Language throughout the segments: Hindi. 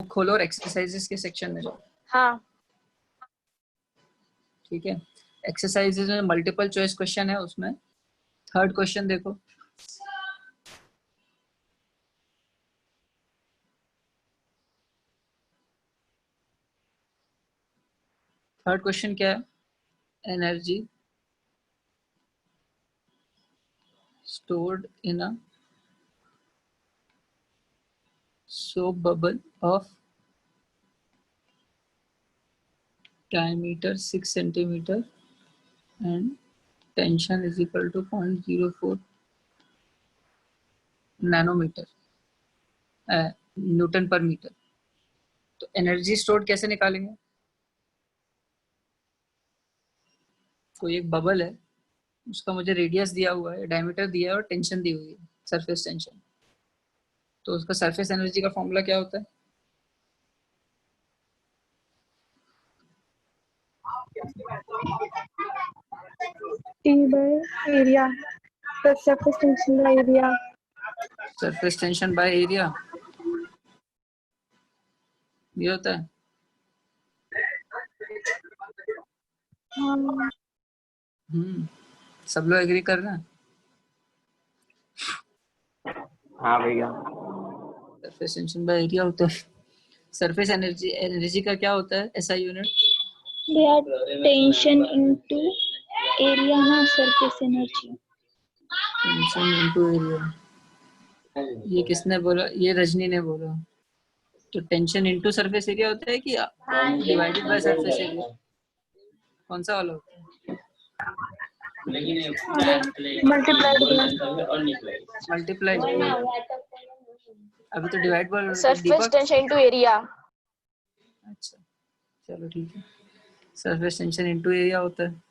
खोलो और एक्सरसाइजेस के सेक्शन में जाओ। हाँ ठीक है, एक्सरसाइजेस में मल्टीपल चॉइस क्वेश्चन है, उसमें थर्ड क्वेश्चन देखो। थर्ड क्वेश्चन क्या है? Energy stored in a soap bubble of diameter 6 centimeter and tension is equal to 0.04 nanometre newton per metre. तो एनर्जी स्टोर्ड कैसे निकालेंगे? कोई एक बबल है, उसका मुझे रेडियस दिया हुआ है, डायमीटर दिया है और टेंशन दी हुई है, सरफेस टेंशन। तो उसका सरफेस एनर्जी का फॉर्मूला क्या होता है? T by area plus surface tension by area. Surface tension by area, ये होता है। सब लोग एग्री कर रहे हैं? हाँ भैया। सरफेस टेंशन बाय एरिया होता है। सरफेस एनर्जी, एनर्जी का क्या होता है ऐसा यूनिट? Tension into area ना surface energy. Tension into area. ये किसने बोला? ये रजनी ने बोला। तो टेंशन इनटू सरफेस एरिया होता है कि डिवाइडेड बाय सरफेस एरिया? कौन सा वाला होता है? मल्टीप्लाई। अभी तो divide by surface tension into area. अच्छा चलो ठीक है, सरफेस टेंशन इनटू एरिया होता है।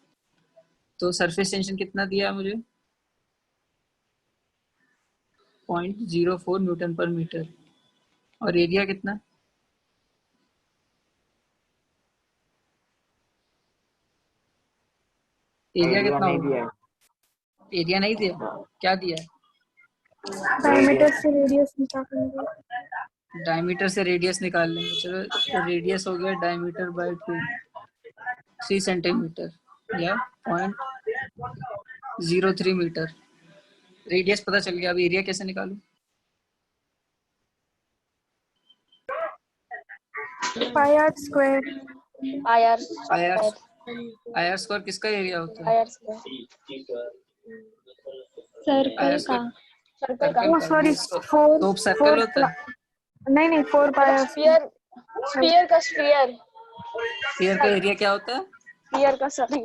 तो सरफेस टेंशन कितना दिया मुझे? 0.04 न्यूटन पर मीटर। और एरिया कितना? एरिया कितना होगा? एरिया नहीं दिया, क्या दिया है? डायमीटर से रेडियस निकालेंगे। डायमीटर से रेडियस निकाल लेंगे। चलो, तो रेडियस हो गया डायमीटर बाय 2, 3 सेंटीमीटर या 0.03 मीटर। रेडियस पता चल गया, अब एरिया कैसे निकालूं? पाई आर स्क्वायर। आर स्क्वायर किसका एरिया होता है? आर स्क्वायर सर्कल का। सर्कल का। ओ सॉरी, 4 तो सर्कल होता है। नहीं 4 पाई आर स्फीयर, स्फीयर का स्फीयर। स्फीयर का एरिया क्या होता है? स्फीयर का सभी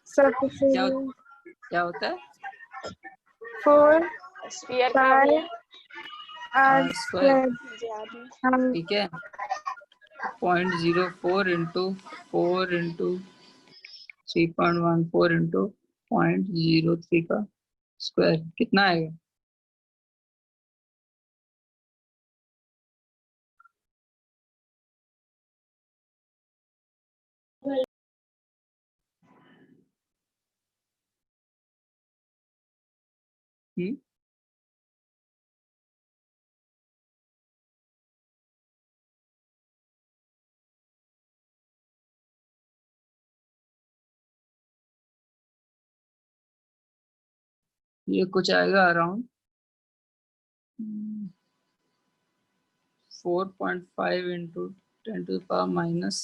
सरफेस क्या एरिया क्या होता है? 4 sphere pi R square. Square. ठीक है, 0.04 इंटू 4 इंटू 3.14 इंटू 0.03 का स्क्वायर कितना आएगा? ये कुछ आएगा around 4.5 into 10 to the power minus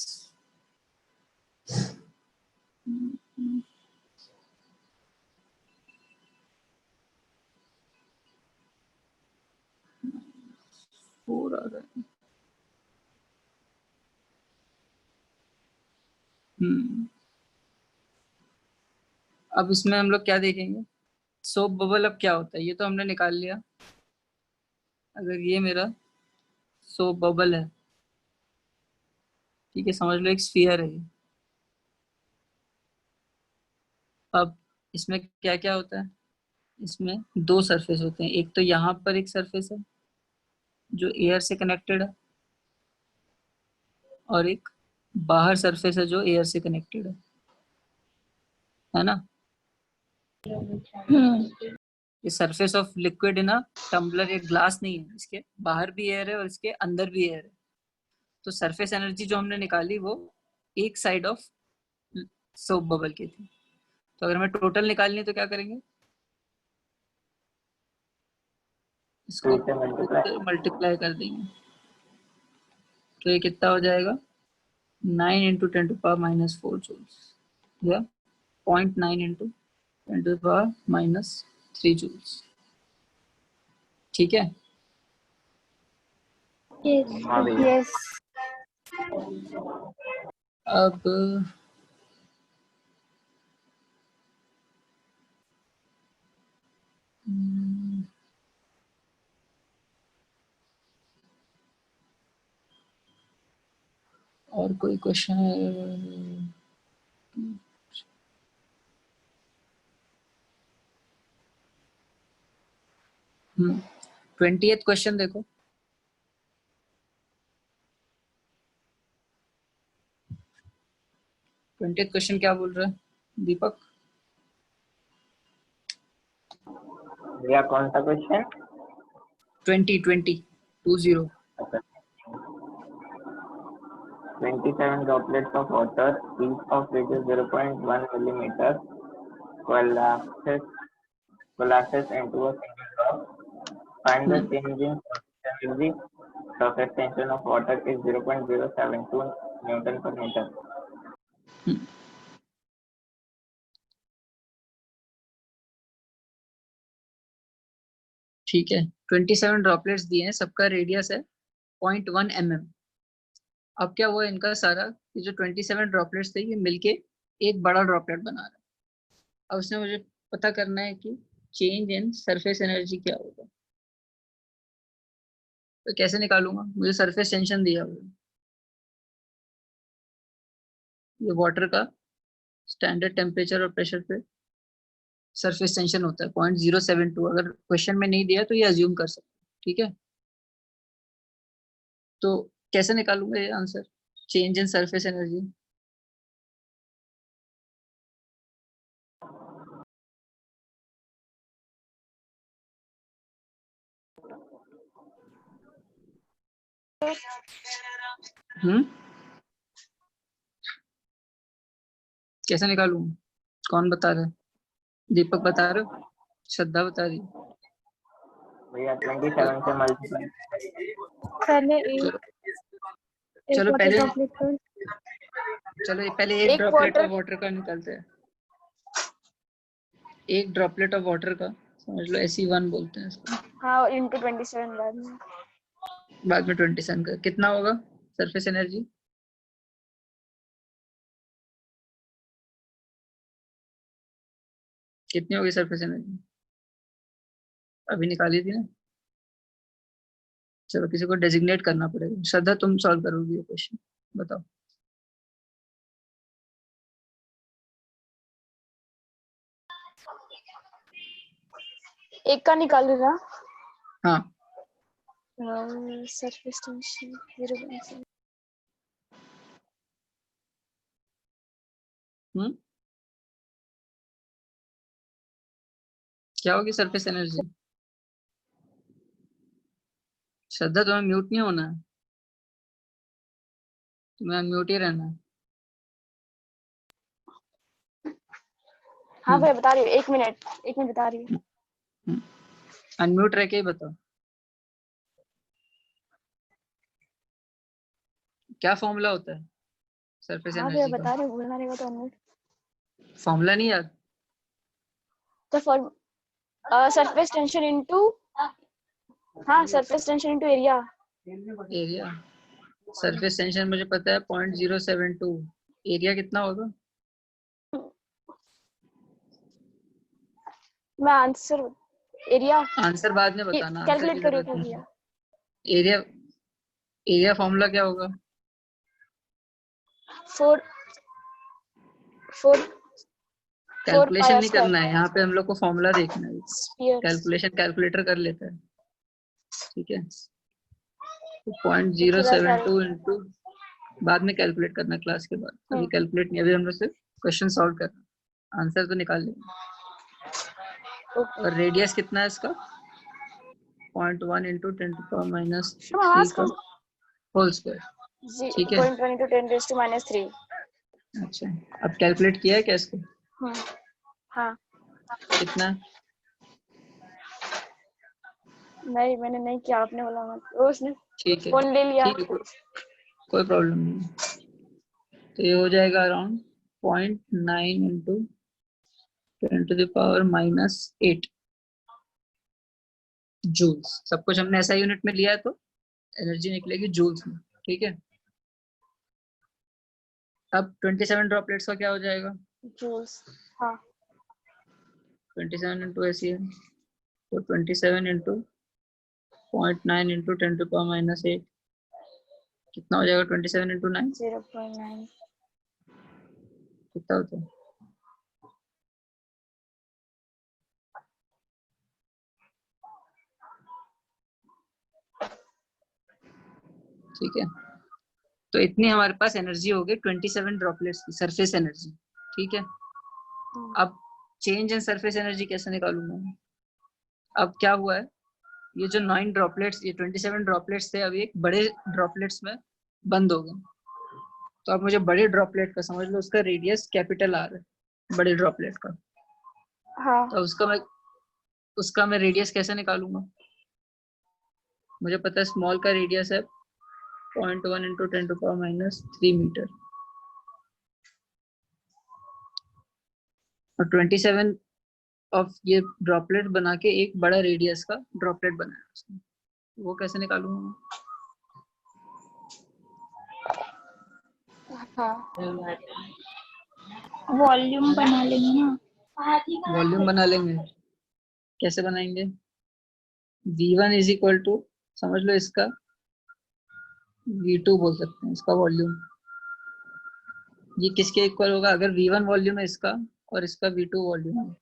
4 आ रहा है। अब इसमें हम लोग क्या देखेंगे? सोप बबल अब क्या होता है ये तो हमने निकाल लिया। अगर ये मेरा सोप बबल है, ठीक है, समझ लो एक स्फीयर है ये। अब इसमें क्या क्या होता है? इसमें दो सरफेस होते हैं, एक तो यहाँ पर एक सरफेस है जो एयर से कनेक्टेड है, और एक बाहर सरफेस है जो एयर से कनेक्टेड है ना? ये सरफेस ऑफ लिक्विड है ना, टम्बलर एक ग्लास नहीं है, इसके बाहर भी एयर है और इसके अंदर भी एयर है। तो सरफेस एनर्जी जो हमने निकाली वो एक साइड ऑफ सोप बबल की थी। तो अगर हमें टोटल निकालनी है तो क्या करेंगे, इसको टू से मल्टीप्लाई। मल्टीप्लाई कर देंगे। तो ये कितना हो जाएगा, 9 इंटू 10⁻⁻4 जूल्स या 0.9 इंटू 10⁻⁻3 जूल्स। ठीक है। हाँ भैया। Yes. अब और कोई क्वेश्चन है? 20th क्वेश्चन देखो। 20th क्वेश्चन क्या बोल रहा है दीपक? भैया कौन सा question? 20 20 20 27 droplets of water, each of which is 0.1 millimeter, collapses into a single drop. Find the change in surface energy. Surface tension of water is 0.072 Newton per meter. ठीक है, 27 ड्रॉपलेट्स दिए हैं, सबका रेडियस है 0.1 mm। अब क्या हुआ इनका सारा, ये जो 27 ड्रॉपलेट्स थे ये मिलके एक बड़ा ड्रॉपलेट बना रहा है। अब उसने मुझे पता करना है कि चेंज इन सरफेस एनर्जी क्या होगा। तो कैसे निकालूंगा, मुझे सरफेस टेंशन दिया हुआ है, ये वाटर का स्टैंडर्ड टेम्परेचर और प्रेशर पे सरफेस टेंशन होता है 0.072। अगर क्वेश्चन में नहीं दिया तो ये अज्यूम कर सकते हैं। ठीक है, तो कैसे निकालूंगा ये answer, change in surface energy? कैसे निकालूं, कौन बता रहा है? दीपक बता रहे हो, श्रद्धा बता रही है? भैया 27 से मल्टीप्लाई। पहले चलो पहले ड्रॉपलेट कर। चलो पहले एक ड्रॉपलेट ऑफ वाटर का निकालते हैं। एक ड्रॉपलेट ऑफ वाटर का समझ लो SE1 बोलते हैं इसको। हाँ, इंटू 27 बाद में 27 का कितना होगा सरफेस एनर्जी? कितनी होगी सरफेस एनर्जी? अभी निकाली थी ना। चलो किसी को डेजिग्नेट करना पड़ेगा। श्रद्धा तुम सॉल्व करोगी ये क्वेश्चन, बताओ। एक का निकाल देना। हाँ, सरफेस टेंशन 0.7। क्या होगी सरफेस एनर्जी? श्रद्धा तुम्हें म्यूट नहीं होना है, तुम्हें अनम्यूट ही रहना है। हाँ भैया बता रही हूँ, एक मिनट बता रही हूँ। अनम्यूट रह के ही बताओ। क्या फॉर्मूला होता है सरफेस हाँ भैया एनर्जी बता का? रही हूँ, बोलना रहेगा तो अनम्यूट। फॉर्मूला नहीं याद? तो सरफेस टेंशन इनटू, हाँ surface tension into area. Area, surface tension मुझे पता है 0.072। एरिया कितना होगा? मैं आंसर आंसर बाद में बताना, आंसर कैलकुलेट की करिए जरूरत नहीं भैया। है। एरिया फॉर्मूला क्या होगा? 4 कैलकुलेशन नहीं करना है यहाँ पे, हम लोग को फॉर्मूला देखना है। स्फीयर। कैलकुलेशन कैलकुलेटर कर लेता है। ठीक है, 0.072 इंटू, बाद में कैलकुलेट करना क्लास के बाद, अभी कैलकुलेट नहीं, अभी हम लोग सिर्फ क्वेश्चन सॉल्व करना, आंसर तो निकाल लेंगे। और रेडियस कितना है इसका? 0.1 इंटू 10⁻³ का होल स्क्वायर। ठीक है। 0.1 into 10 raised to -3. अच्छा, अब कैलकुलेट किया है क्या इसको? हाँ कितना? नहीं, मैंने नहीं किया, आपने बोला मत। उसने ठीक है, फोन ले लिया। ठीक है, कोई प्रॉब्लम नहीं। तो ये हो जाएगा अराउंड 0.9 इंटू 10⁻⁻8 जूल्स। सब कुछ हमने ऐसा यूनिट में लिया है तो एनर्जी निकलेगी जूल्स में। ठीक है, अब 27 ड्रॉपलेट्स का क्या हो जाएगा? जूल्स। हाँ 27 इंटू ऐसी है तो 27 इंटू 0.9 इंटू 10⁻⁻8 कितना हो जाएगा? 27 इंटू 9 0.9। कितना होता है? ठीक है, तो इतनी हमारे पास एनर्जी हो गई 27 ड्रॉपलेट्स की सरफेस एनर्जी। ठीक है, अब चेंज इन सरफेस एनर्जी कैसे निकालूंगा? अब क्या हुआ है, ये जो 9 ड्रॉपलेट्स, ये 27 ड्रॉपलेट्स थे, अभी एक बड़े ड्रॉपलेट्स में बंद हो गए। तो अब मुझे बड़े ड्रॉपलेट का समझ लो, उसका रेडियस कैपिटल आर है, बड़े ड्रॉपलेट का। हाँ तो उसका मैं रेडियस कैसे निकालूंगा? मुझे पता है स्मॉल का रेडियस है 0.1 इंटू 10⁻³ मीटर, और 27 ऑफ ये ड्रॉपलेट बना के एक बड़ा रेडियस का ड्रॉपलेट बनाया उसने। वो कैसे निकालूंगा मैं? हाँ वॉल्यूम बना लेंगे ना। वॉल्यूम बना लेंगे। कैसे बनाएंगे? V1 इज इक्वल टू, समझ लो इसका V2 बोल सकते हैं, इसका वॉल्यूम। ये किसके इक्वल होगा? अगर V1 वॉल्यूम है इसका और इसका V2 वॉल्यूम है,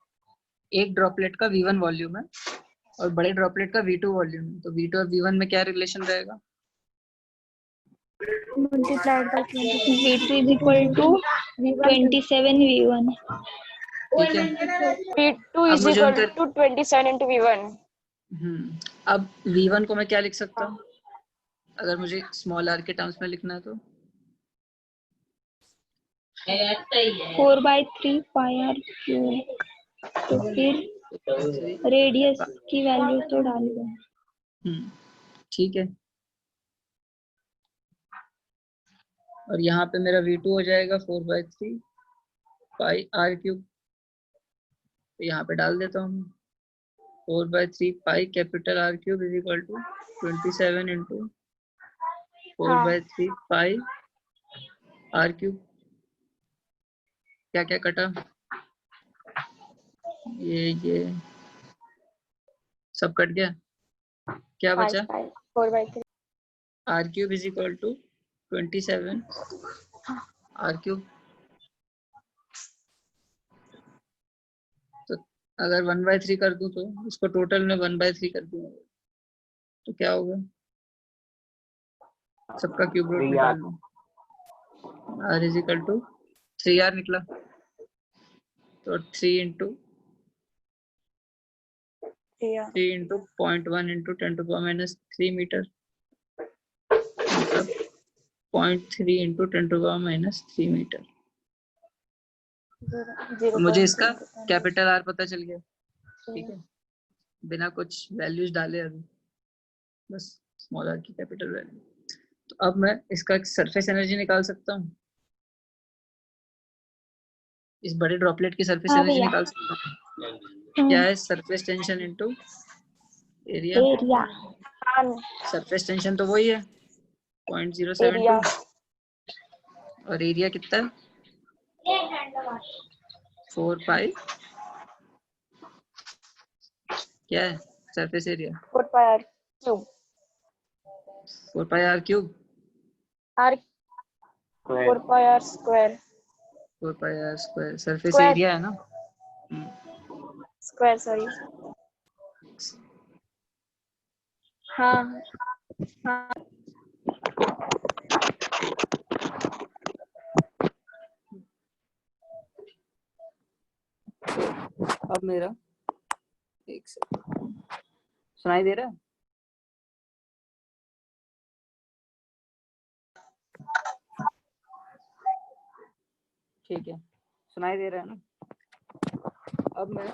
एक ड्रॉपलेट का V1 वॉल्यूम है और बड़े ड्रॉपलेट का V2 वॉल्यूम है, तो V2 और V1 में क्या रिलेशन रहेगा? Multiplied by 20। V2 is equal to 27 V1। ठीक है, V2 अब is मुझे equal उनका to 27 into V1। अब V1 को मैं क्या लिख सकता हूँ अगर मुझे स्मॉल r के टर्म्स में लिखना है तो? 4/3 पाई आर क्यूब। तो फिर रेडियस की वैल्यू तो डाल दो। ठीक है, और यहाँ पे मेरा V2 हो जाएगा 4/3 पाई आर क्यूब। तो यहाँ पे डाल देता हूँ 4/3 pi capital R cube is equal to 27 into 4/3 pi R cube. क्या क्या कटा? ये सब कट गया। क्या बचा? 4/3। R cube is equal to 27 R cube. तो अगर 1/3 कर दूं तो इसको टोटल में 1/3 कर दूंगा तो क्या होगा? सबका क्यूब रूट निकाल लो। r is equal to 3r निकला, तो 3 इंटू 0.1 इंटू 10⁻³ मीटर, मतलब 0.3 इंटू 10⁻³ मीटर। तो मुझे इसका कैपिटल आर पता चल गया। ठीक है, बिना कुछ वैल्यूज डाले अभी, बस स्मॉल आर की कैपिटल वैल्यू। तो अब मैं इसका सरफेस एनर्जी निकाल सकता हूँ, इस बड़े ड्रॉपलेट की सरफेस हाँ एनर्जी भैया। निकाल सकता हूँ। क्या है? Surface tension into area. Area. Surface tension तो वही है 0.072, एरिया और एरिया कितना है? 4 पाई, क्या है surface area? 4 pi r cube। 4 pi R cube. r 4 pi r square। 4 pi R square surface Square। Area है ना। Square sorry. हाँ हाँ अब मेरा एक सेकंड, सुनाई दे रहा है? ठीक है, सुनाई दे रहा है ना? अब मैं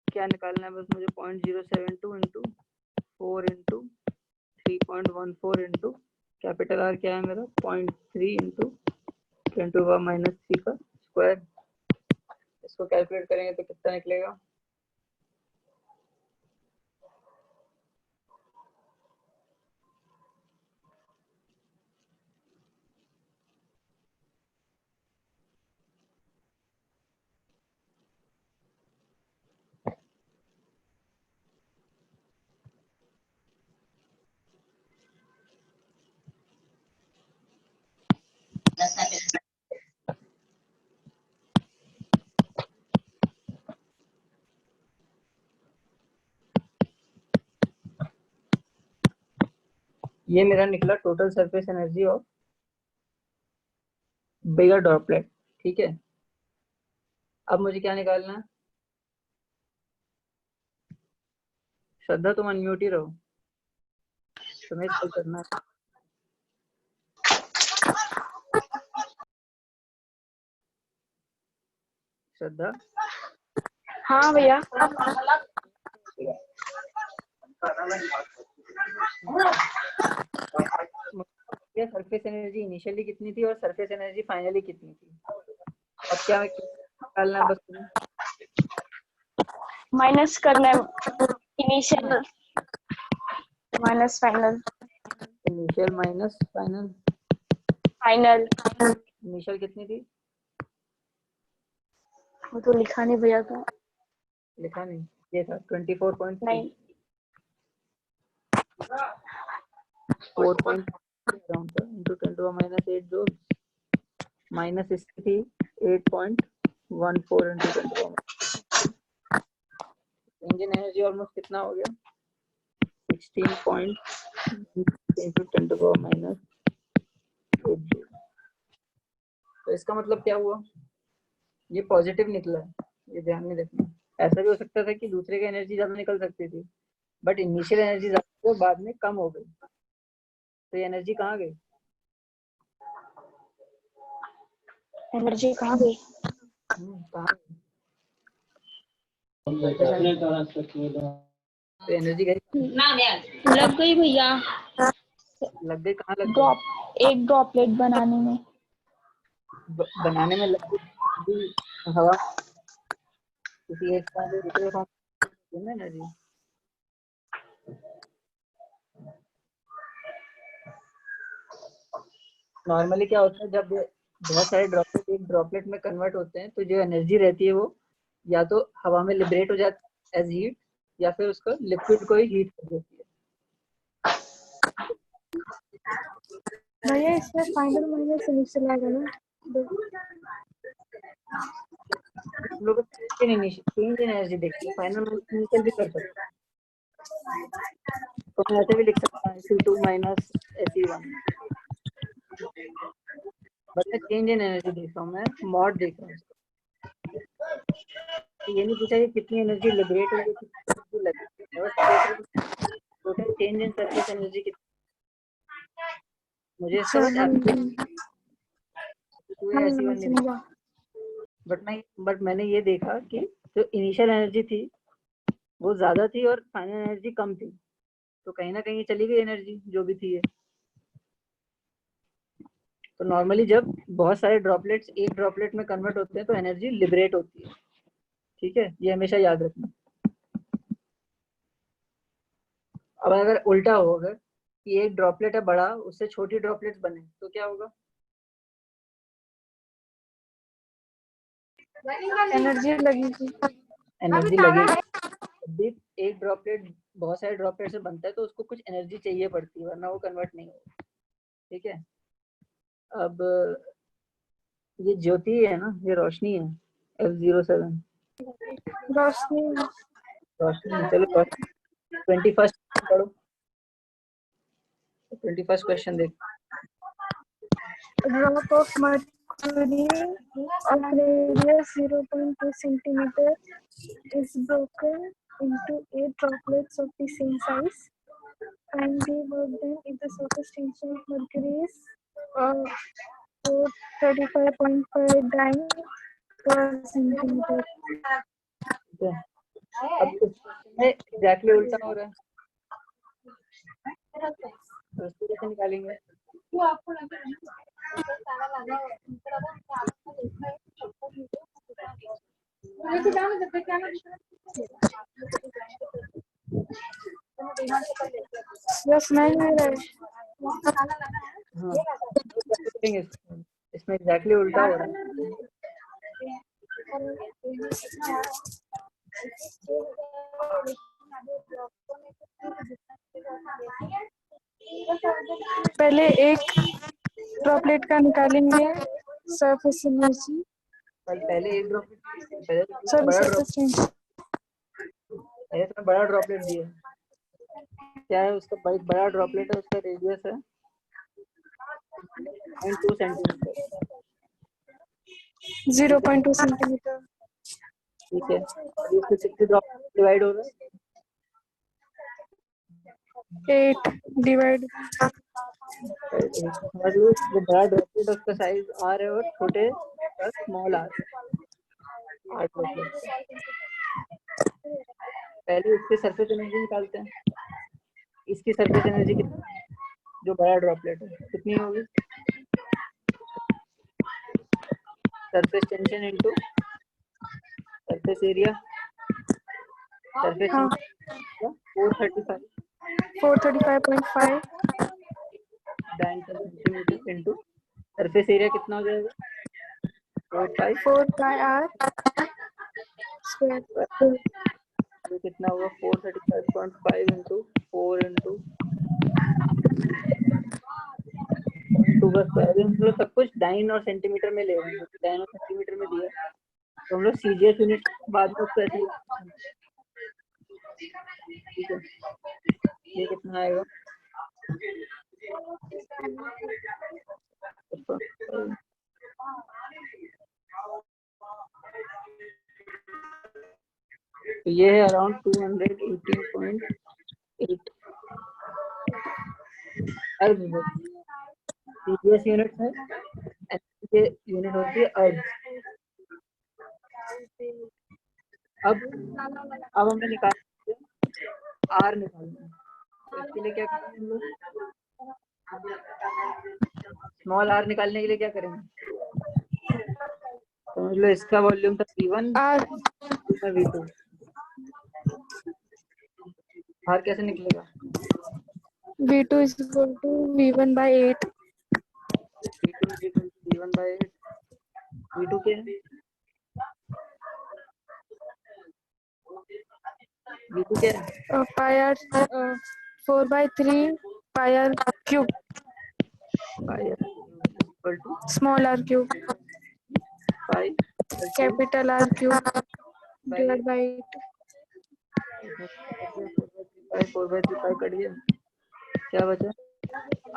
क्या निकालना है, बस मुझे 0.072 into 4 into 3.14 into capital R क्या है मेरा 0.3 इंटू 10⁻³ का स्क्वायर। इसको कैलकुलेट करेंगे तो कितना निकलेगा? ये मेरा निकला total surface energy of bigger droplet. ठीक है, अब मुझे क्या निकालना है? श्रद्धा तुम अनम्यूट ही रहो, तुम्हें इसको करना है। श्रद्धा, हाँ भैया। सरफेस एनर्जी इनिशियली कितनी थी और सरफेस एनर्जी फाइनली कितनी थी? अब क्या निकालना है? बस तुम्हें माइनस करना है, initial minus final. Initial minus final. Final initial कितनी थी? वो तो लिखा नहीं भैया था। लिखा नहीं, ये था 24.3। नहीं 4.3 अराउंड था इंटू 10⁻8 जूल माइनस इसकी थी 8.14 इंटू 10⁻। इंजन एनर्जी ऑलमोस्ट कितना हो गया? 16 इंटू 10⁻8 जूल। तो इसका मतलब क्या हुआ? ये पॉजिटिव निकला है, ये ध्यान में रखना। ऐसा भी हो सकता था कि दूसरे की एनर्जी ज्यादा निकल सकती थी, बट इनिशियल एनर्जी ज्यादा बाद में कम हो गई, तो ये एनर्जी कहाँ गई? एनर्जी कहाँ गई? कहाँ गई? तो एनर्जी गई, लग गई भैया, लग गई। कहाँ लग गई? ड्रॉप एक ड्रॉपलेट बनाने में। बनाने में लग गई हवा, किसी एक फॉर्म से दूसरे फॉर्म में एनर्जी। नॉर्मली क्या होता है, जब बहुत सारे ड्रॉपलेट एक ड्रॉपलेट में कन्वर्ट होते हैं, तो जो एनर्जी रहती है वो या तो हवा में लिबरेट हो जाती है एज हीट, या फिर उसको लिक्विड को ही हीट कर देती है। भैया इसमें फाइनल माइनस इनिशियल आएगा ना? हम लोग चेंज इन एनर्जी देखते हैं, फाइनल माइनस इनिशियल भी कर सकते हैं। तो मैं ऐसे भी लिख सकता हूँ SE2 माइनस SE1, बट मैं चेंज इन एनर्जी देख रहा हूँ, मैं मॉड देख रहा हूँ। तो ये नहीं पूछा कि कितनी एनर्जी लिबरेट हुई है, कितनी एनर्जी लगी, बस देख रहा हूँ total change in surface energy कितनी। मुझे इसका बस SE1 नहीं देखा, बट मैंने ये देखा कि जो इनिशियल एनर्जी थी वो ज्यादा थी और फाइनल एनर्जी कम थी, तो कहीं ना कहीं चली गई एनर्जी जो भी थी। तो नॉर्मली जब बहुत सारे ड्रॉपलेट्स एक ड्रॉपलेट में कन्वर्ट होते हैं तो एनर्जी लिबरेट होती है। ठीक है, ये हमेशा याद रखना। अब अगर उल्टा हो, अगर कि एक ड्रॉपलेट है बड़ा, उससे छोटी ड्रॉपलेट्स बने, तो क्या होगा? एनर्जी लगेगी। एनर्जी लगेगी। जब भी एक ड्रॉपलेट बहुत सारे ड्रॉपलेट से बनता है तो उसको कुछ एनर्जी चाहिए पड़ती है, वरना वो कन्वर्ट नहीं होगा। ठीक है, अब ये ज्योति है ना, ये रोशनी है, F07 रोशनी रोशनी। चलो 21st पढ़ो, 21st क्वेश्चन देख। drop of mercury of radius 0.2 centimeter is broken into 8 droplets of the same size. Find the work done if the surface tension of mercury is 435.5 dyne per centimeter. ठीक है, अब इस क्वेश्चन में एग्जैक्टली उल्टा हो रहा है, तो इसको कैसे निकालेंगे? यस नहीं है रे। हाँ, तो कैसे करेंगे इसमें एग्जैक्टली उल्टा हो रहा है। पहले एक ड्रॉपलेट का निकालेंगे सरफेस एनर्जी, पहले एक ड्रॉपलेट, पहले तो सॉरी बड़ा सरफेस टेंशन। पहले तो बड़ा ड्रॉपलेट दिया, क्या है उसका? बड़ा ड्रॉपलेट है, उसका रेडियस है 0.2 सेंटीमीटर। 0.2 सेंटीमीटर। ठीक है, अभी इसको कितने ड्रॉप डिवाइड हो रहा है? 8 डिवाइड। समझ लो, जो बड़ा ड्रॉपलेट है उसका साइज आर है और छोटे स्मॉल आर ड्रॉपलेट। पहले इसके सरफेस एनर्जी निकालते हैं। इसकी सरफेस एनर्जी कितनी, जो बड़ा ड्रॉपलेट है, कितनी होगी? Surface tension into surface area, surface हाँ 435.5 diameter centimetre into surface area कितना हो जाएगा? 4 पाई आर स्क्वायर। तो कितना होगा? 435.5 इंटू 4 इंटू 2 का स्क्वायर। हम लोग सब कुछ डाइन और सेंटीमीटर में ले रहे हैं, डाइन और सेंटीमीटर में दिया, तो हम लोग सीजीएस यूनिट बाद में उसको ऐसे। ठीक है, ये कितना आएगा? तो ये है अराउंड 218.8 अर्ब। सीजीएस यूनिट है, ये यूनिट होती है अर्ब। अब हमें निकालना है आर निकालना है, तो इसके लिए क्या करेंगे हम लोग? स्मॉल आर निकालने के लिए क्या करेंगे? समझ लो, इसका वॉल्यूम था V1 आर V2। आर कैसे निकलेगा? V2 is equal to V1 by 8। V2 is equal to V1 by 8। V2 क्या है? V2 क्या है? Pi R 4/3 pi R cube pi equal to small R cube pi capital R cube divide by 8। 4/3 pi cut गया, क्या बचा?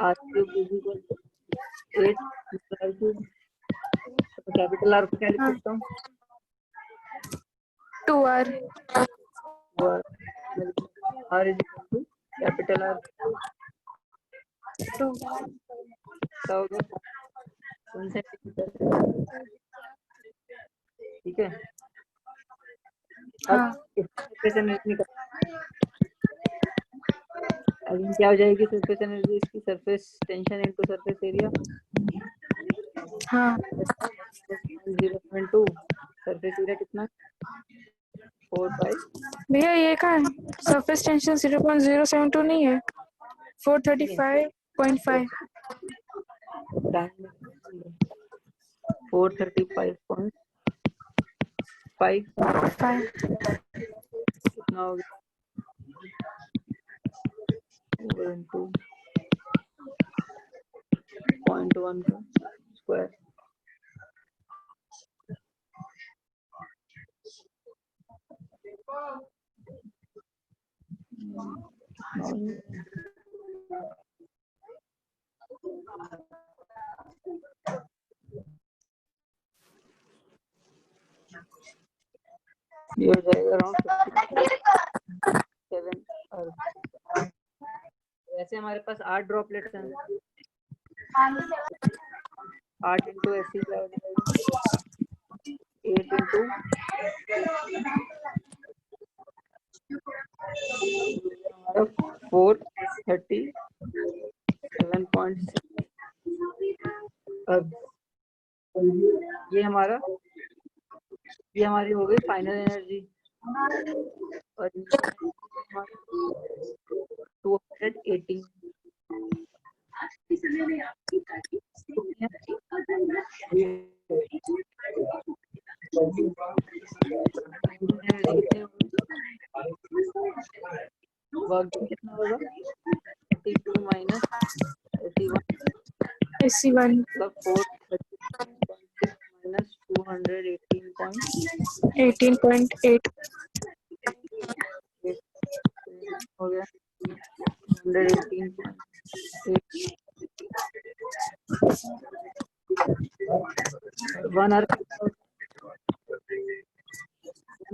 R cube is equal to 8 R cube. तो कैपिटल आर को क्या लिख सकता हूँ? 2r R is equal to capital R 2। क्या होगा? 1 सेंटीमीटर। ठीक है, हाँ अब सरफेस एनर्जी निकाल। अभी क्या हो जाएगी सरफेस एनर्जी? इसकी surface tension into surface area. हाँ 0.2 सरफेस एरिया कितना? 4 पाई। भैया ये कहाँ है? सरफेस टेंशन 0.072 नहीं है, 435.5। 435.5 कितना हो गया? 4 इंटू 0.1 का स्क्वायर। ये हो जाएगा अराउंड 57 अर्ब। वैसे हमारे पास 8 ड्रॉपलेट्स हैं, 8 इंटू ऐसी क्या हो जाएगा 8 इंटू 437.6 अब ये हमारी हो गई फाइनल एनर्जी और 218 वर्क कितना होगा 32 माइनस 81 AC1 मतलब 436 माइनस 218.8 18.8 हो गया 118.8 1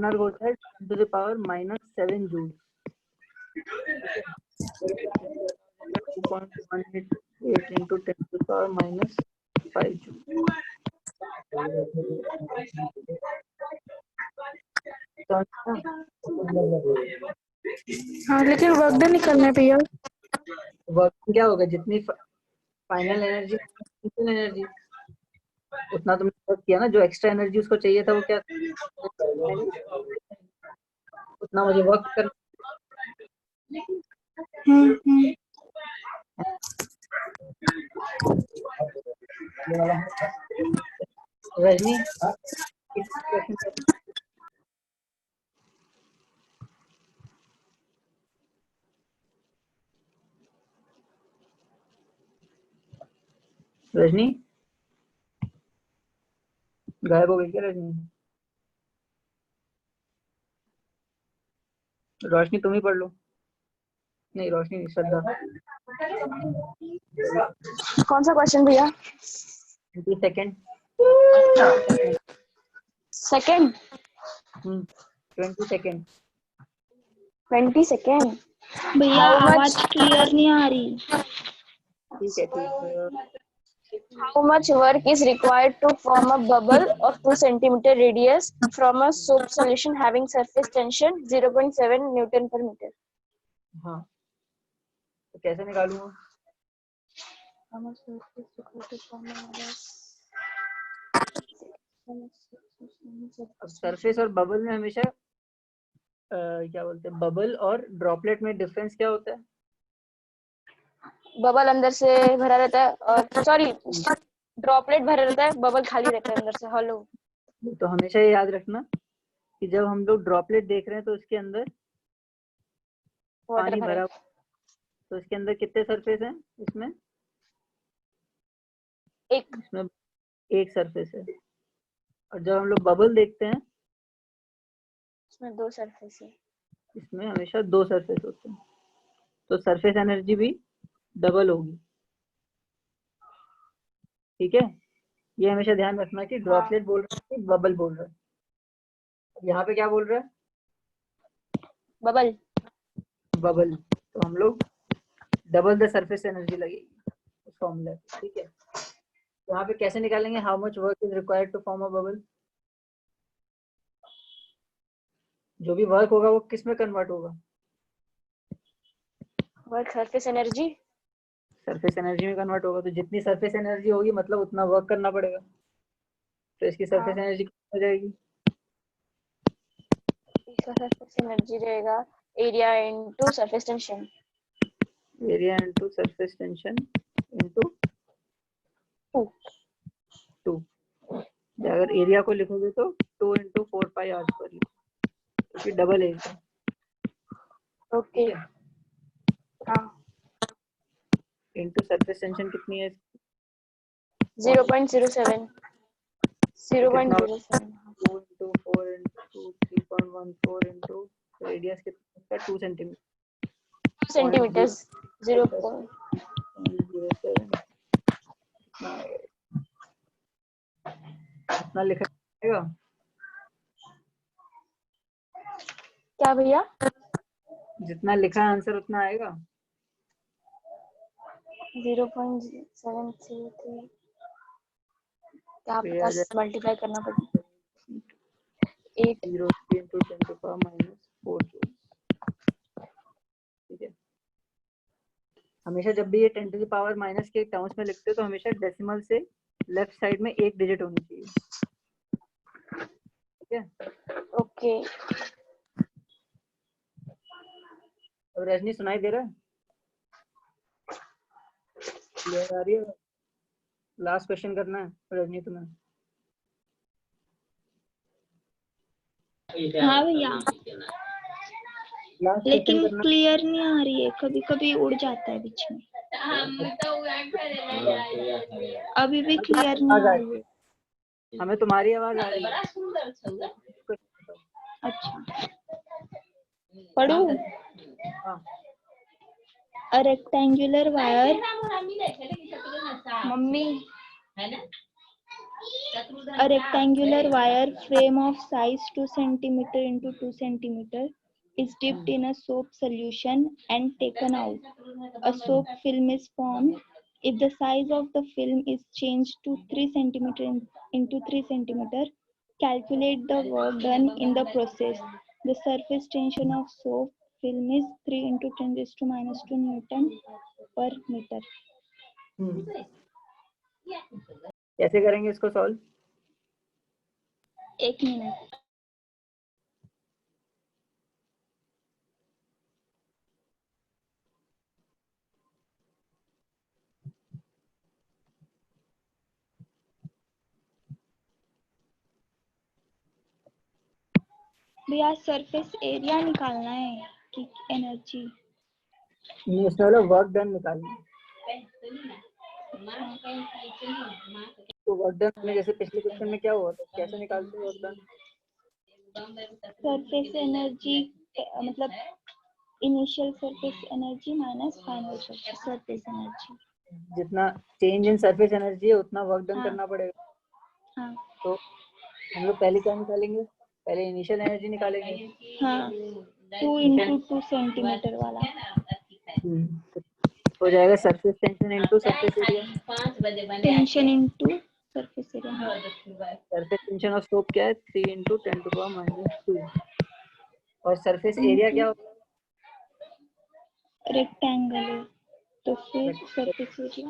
आवर होता है 10 to the power -7 joule 2.188 into 10 to the power -5 joule हाँ लेकिन वर्क डन निकलना है भैया। वर्क क्या होगा जितनी फाइनल एनर्जी एनर्जी उतना तुमने वर्क किया ना जो एक्स्ट्रा एनर्जी उसको चाहिए था वो क्या उतना मुझे वर्क कर रजनी रजनी गायब हो गई क्या रजनी रोशनी तुम ही पढ़ लो नहीं रोशनी नहीं श्रद्धा कौन सा क्वेश्चन भैया? 20 सेकंड सेकंड 20 सेकंड 20 सेकंड। भैया How much- आवाज क्लियर नहीं आ रही। ठीक है How much work is required to form a bubble of 2 centimeter radius from a soap solution having surface tension 0.7 Newton per meter? हाँ तो कैसे निकालूंगा How much work is required to form a bubble? अब सरफेस और बबल में हमेशा क्या बोलते हैं बबल और ड्रॉपलेट में डिफरेंस क्या होता है बबल अंदर से भरा रहता है और सॉरी ड्रॉपलेट भरा रहता है, बबल खाली रहता है अंदर से हॉलो। तो हमेशा ये याद रखना कि जब हम लोग ड्रॉपलेट देख रहे हैं तो उसके अंदर वाटर पानी भरा भरा तो इसके अंदर कितने सरफेस हैं इसमें इसमें एक सरफेस है और जब हम लोग बबल देखते हैं इसमें 2 सरफेस है। इसमें हमेशा 2 सरफेस होते हैं तो सरफेस एनर्जी भी डबल होगी ठीक है ये हमेशा ध्यान रखना कि ड्रॉपलेट बोल रहा है कि बबल बोल रहा है यहाँ पे क्या बोल रहा है बबल बबल तो हम लोग डबल द सरफेस एनर्जी लगेगी उस फॉर्मूला ठीक है यहाँ पे कैसे निकालेंगे how much work is required to form a bubble जो भी वर्क होगा वो किस में कन्वर्ट होगा वर्क सरफेस एनर्जी में कन्वर्ट होगा तो जितनी सरफेस एनर्जी होगी मतलब उतना वर्क करना पड़ेगा तो इसकी सरफेस एनर्जी कितनी हो जाएगी इसका सरफेस एनर्जी रहेगा area into surface tension area into surface tension into 2 अगर एरिया को लिखोगे तो 2 into 4 pi r square क्योंकि डबल एरिया ओके हाँ इनटू सरफेस टेंशन कितनी है 0.07 0.07 2 into 4 into 3.14 into रेडियस कितना 2 सेंटीमीटर सेंटीमीटर्स 0. इतना लिखा जाएगा क्या भैया जितना लिखा है आंसर उतना आएगा 0.703 क्या तो ये पता आ जाएगा मल्टीप्लाई करना पड़े 8 0 into 10 to the power minus 4 joules। ठीक है, हमेशा जब भी ये 10 to the power माइनस के टर्म्स में लिखते हो तो हमेशा डेसिमल से लेफ्ट साइड में एक डिजिट होनी चाहिए। ठीक है, ओके। अब रजनी सुनाई दे रहा है? क्लियर आ रही है? लास्ट क्वेश्चन करना है रजनी तुम्हें। हाँ भैया, लास्ट क्वेश्चन लेकिन करना। क्लियर नहीं आ रही है, कभी कभी उड़ जाता है बीच में। अभी भी क्लियर नहीं आ रही है। हमें तुम्हारी आवाज आ रही है। अच्छा, पढ़ू। हाँ, A rectangular wire, mummy, a rectangular wire frame of size 2 centimeter into 2 centimeter is dipped in a soap solution and taken out. A soap film is formed. If the size of the film is changed to 3 centimeter into 3 centimeter, calculate the work done in the process. The surface tension of soap film is 3 into 10 raised to minus 2 Newton per meter. कैसे करेंगे इसको सॉल्व? 1 मिनट। भैया सरफेस एरिया निकालना है कि एनर्जी? इसमें वाला वर्क डन निकालना है। तो वर्क डन में जैसे पिछले क्वेश्चन में क्या हुआ था, कैसे निकालते हैं वर्क डन? सरफेस एनर्जी मतलब initial surface energy minus final surface energy. जितना चेंज इन सरफेस एनर्जी है उतना वर्क डन हाँ। करना पड़ेगा। हाँ। तो हम लोग पहले क्या निकालेंगे? पहले इनिशियल एनर्जी निकालेंगे। हाँ, 2 into 2 सेंटीमीटर वाला हो जाएगा surface tension into surface area. Tension into surface area. Surface tension of soap क्या है? 3 into 10 to the power minus 2। और सरफेस एरिया क्या होगा? रेक्टेंगल है तो फिर surface area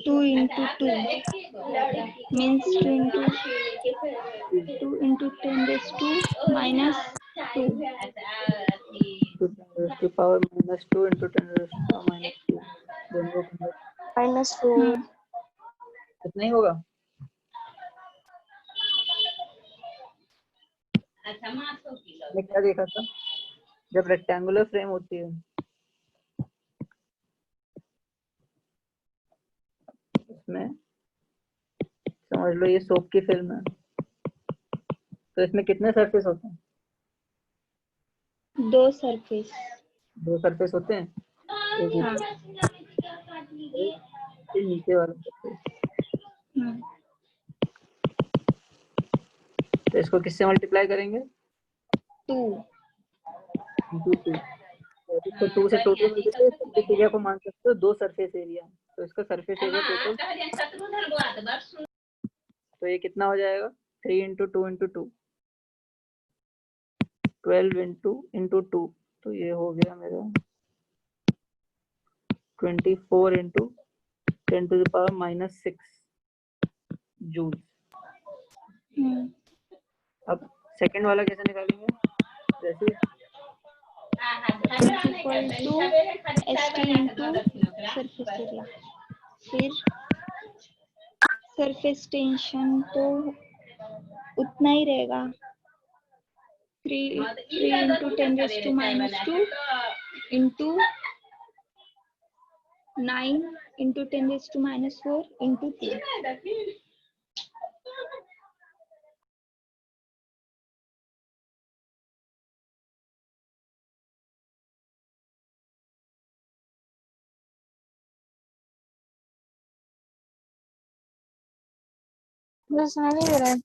2 into 2 means 2 into 10 raised to minus 2 to power minus 2 into 10 raised to power minus 2 दोनों को minus 2 कितना ही होगा? मैंने क्या देखा था जब रेक्टेंगुलर फ्रेम होती है इसमें, समझ लो ये सोप की फिल्म है, तो इसमें कितने सरफेस होते हैं? 2 सरफेस। 2 सरफेस होते हैं, एक हाँ। नीचे वाला सरफेस। तो इसको किससे मल्टीप्लाई करेंगे? 2 into 2। इसको 2 से टोटल मल्टीप्लाई सरफेस एरिया को मान सकते हो 2 सरफेस एरिया, तो इसका सरफेस एरिया टोटल, तो ये कितना हो जाएगा? 3 into 2 into 2 12 into 2, तो ये हो गया मेरा 24 into 10 to the power minus 6 joule. अब सेकंड वाला कैसे निकालेंगे? जैसे equal to ST into surface area, फिर सरफेस टेंशन तो उतना ही रहेगा 3 into 10 raised to minus 2 into 9 into 10 raised to minus 4 into 2। मुझे सुनाई नहीं दे रहा है।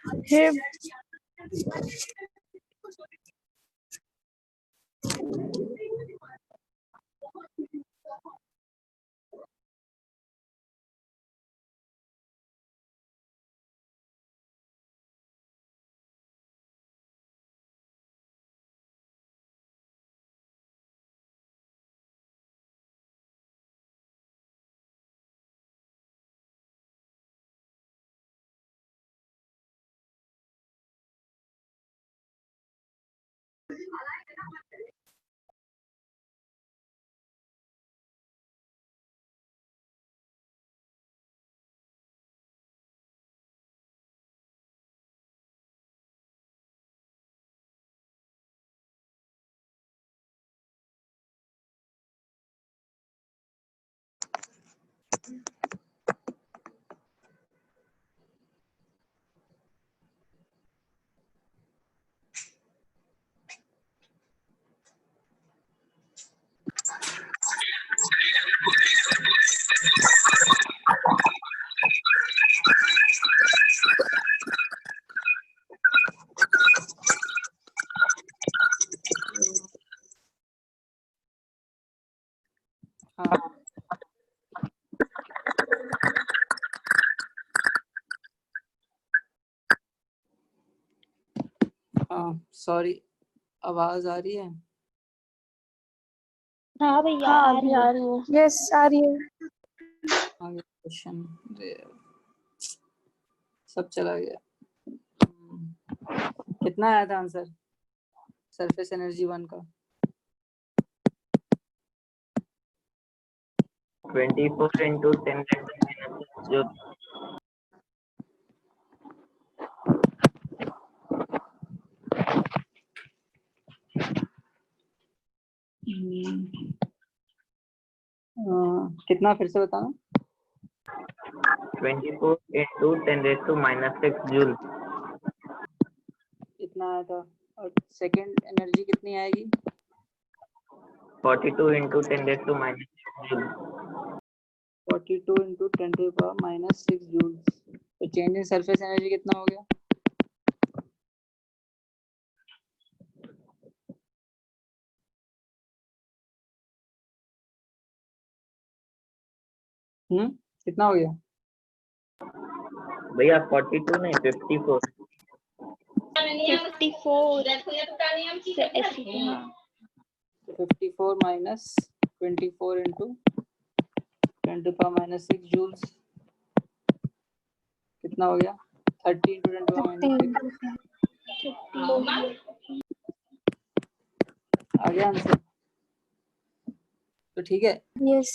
Hey, हाँ हाँ सॉरी, आवाज आ रही है? हाँ भैया हाँ आ अभी रही आ है। रही है। yes, are you? आगे क्वेश्चन सब चला गया। कितना आया था आंसर सरफेस एनर्जी 1 का? 24 into 10 minus जो कितना फिर से बताना? 24 into 10 raised to minus 6 joule. इतना आया था। और सेकंड एनर्जी कितनी आएगी? 42 into 10 raised to minus 6 joule. 42 into 10 to the power minus 6 joules। तो चेंज इन सरफेस एनर्जी कितना हो गया? कितना हो गया? भैया 42 नहीं 54। 54 से ऐसी तो हाँ 54 minus 24 into 10 to the power minus 6 joules कितना हो गया? 30 into 10 to the power minus 6। आ गया आंसर? तो ठीक है। Yes.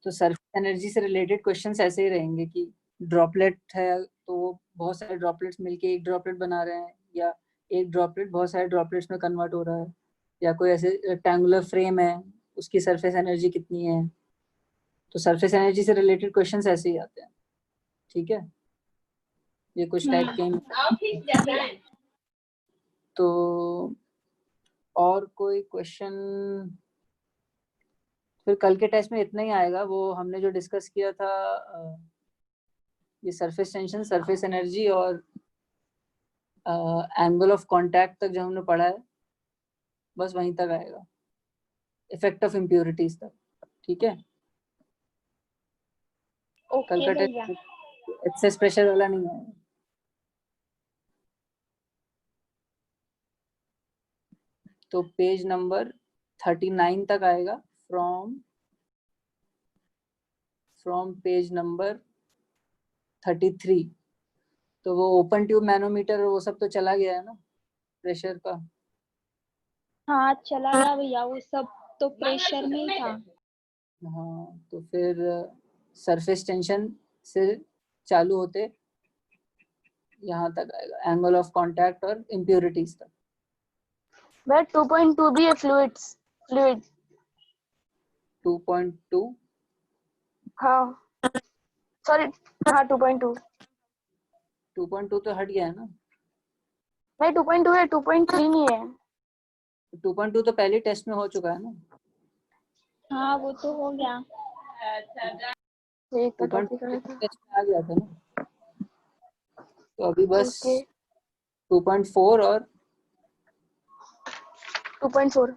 तो सरफेस एनर्जी से रिलेटेड क्वेश्चंस ऐसे ही रहेंगे कि ड्रॉपलेट है तो वो बहुत सारे ड्रॉपलेट्स मिलके एक ड्रॉपलेट बना रहे हैं, या एक ड्रॉपलेट बहुत सारे ड्रॉपलेट्स में कन्वर्ट हो रहा है, या कोई ऐसे रेक्टेंगुलर फ्रेम है उसकी सरफेस एनर्जी कितनी है। तो सरफेस एनर्जी से रिलेटेड क्वेश्चंस ऐसे ही आते हैं। ठीक है, ये कुछ टाइप के। तो और कोई क्वेश्चन? फिर कल के टेस्ट में इतना ही आएगा। वो हमने जो डिस्कस किया था ये सरफेस टेंशन, सरफेस एनर्जी और एंगल ऑफ कांटेक्ट तक जो हमने पढ़ा है बस वहीं तक आएगा, इफेक्ट ऑफ इम्प्योरिटीज तक। ठीक है, कल ओके का भैया। टेस्ट एक्सेस प्रेशर वाला नहीं आएगा। तो पेज नंबर 39 तक आएगा फ्रॉम पेज नंबर 33। तो वो ओपन ट्यूब मैनोमीटर वो सब तो चला गया है ना प्रेशर का? हाँ चला गया भैया, वो सब तो प्रेशर में ही था। हाँ, तो फिर सरफेस टेंशन से चालू होते यहाँ तक आएगा, एंगल ऑफ कांटेक्ट और इम्प्योरिटीज तक। बट 2.2 भी है फ्लूइड। 2.2 हाँ सॉरी, हाँ 2.2 2.2 तो हट गया है ना। नहीं 2.2 है, 2.3 नहीं है। 2.2 तो पहले टेस्ट में हो चुका है ना। हाँ वो तो हो गया। एक का 2.2 टॉपिक आया था। टेस्ट में आ गया था ना। तो अभी बस Okay. 2.4 और 2.4.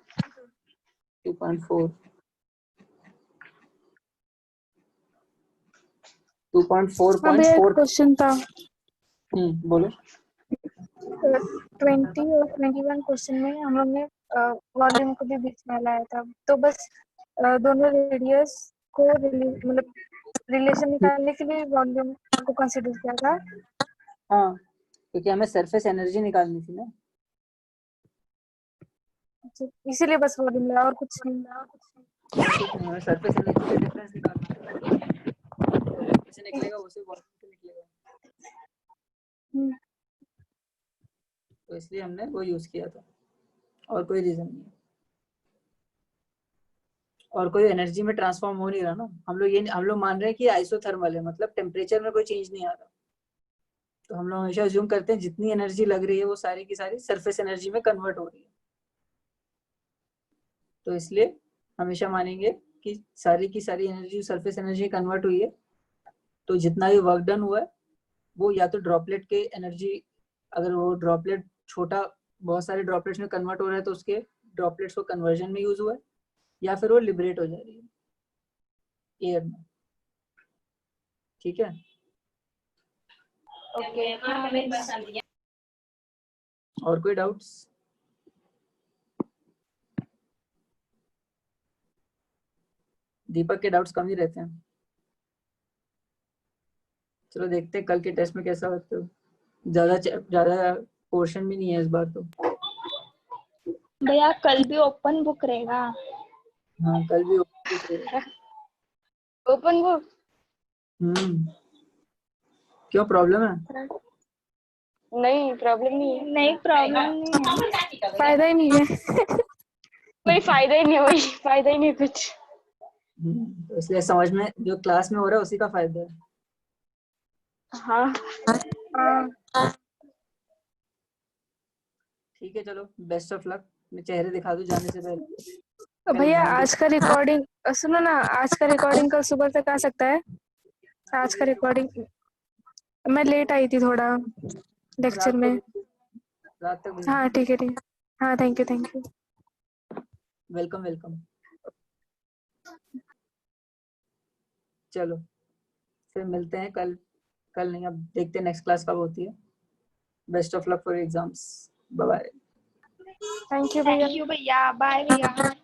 2.4 2.4.4 एक क्वेश्चन था। बोलो। 20 और 21 क्वेश्चन में हम लोग ने वॉल्यूम को भी बीच में लाया था, तो बस दोनों रेडियस को मतलब रिलेशन निकालने के लिए वॉल्यूम को कंसीडर किया था। हाँ, क्योंकि हमें सरफेस एनर्जी निकालनी थी ना, इसीलिए बस वॉल्यूम लाया और कुछ नहीं। कुछ नहीं, हमें सरफेस एनर्जी का डिफरेंस निकालना है। कैसे निकलेगा, उसे वॉल्यूम से निकलेगा, तो इसलिए हमने वो यूज किया था, और कोई रीजन नहीं है। और कोई एनर्जी में ट्रांसफॉर्म हो नहीं रहा ना, हम लोग मान रहे हैं कि आइसोथर्मल है, मतलब टेम्परेचर में कोई चेंज नहीं आ रहा। तो हम लोग हमेशा अज्यूम करते हैं जितनी एनर्जी लग रही है वो सारी की सारी सरफेस एनर्जी में कन्वर्ट हो रही है। तो इसलिए हमेशा मानेंगे कि सारी की सारी एनर्जी सरफेस एनर्जी कन्वर्ट हुई है। तो जितना भी वर्क डन हुआ है वो या तो ड्रॉपलेट के एनर्जी, अगर वो ड्रॉपलेट छोटा बहुत सारे ड्रॉपलेट्स में कन्वर्ट हो रहा है तो उसके ड्रॉपलेट्स को कन्वर्जन में यूज हुआ है, या फिर वो लिबरेट हो जा रही है एयर में। ठीक है, Okay. और कोई डाउट्स? दीपक के डाउट्स कम ही रहते हैं। चलो देखते हैं कल के टेस्ट में कैसा होता है। ज्यादा पोर्शन भी नहीं है इस बार तो। भैया कल भी ओपन बुक रहेगा। हाँ, कल भी Open book. क्यों, प्रॉब्लम है? नहीं, प्रॉब्लम नहीं है। नहीं, प्रॉब्लम नहीं है। फायदा ही नहीं है। कोई फायदा ही नहीं है, वही फायदा ही नहीं है कुछ। तो इसलिए समझ में जो क्लास में हो रहा है उसी का फायदा है। हाँ। ठीक है, चलो बेस्ट ऑफ लक। मैं चेहरे दिखा दूं जाने से पहले। भैया कल आज का रिकॉर्डिंग सुनो ना, आज का रिकॉर्डिंग कल सुबह तक आ सकता है? आज का रिकॉर्डिंग मैं लेट आई थी थोड़ा लेक्चर में। रात तक हाँ ठीक है, ठीक। हाँ थैंक यू। Welcome welcome. चलो फिर मिलते हैं कल नहीं, अब देखते हैं नेक्स्ट क्लास कब होती है। Best of luck for exams. Bye bye. Thank you भैया। थैंक यू भैया, बाय भैया।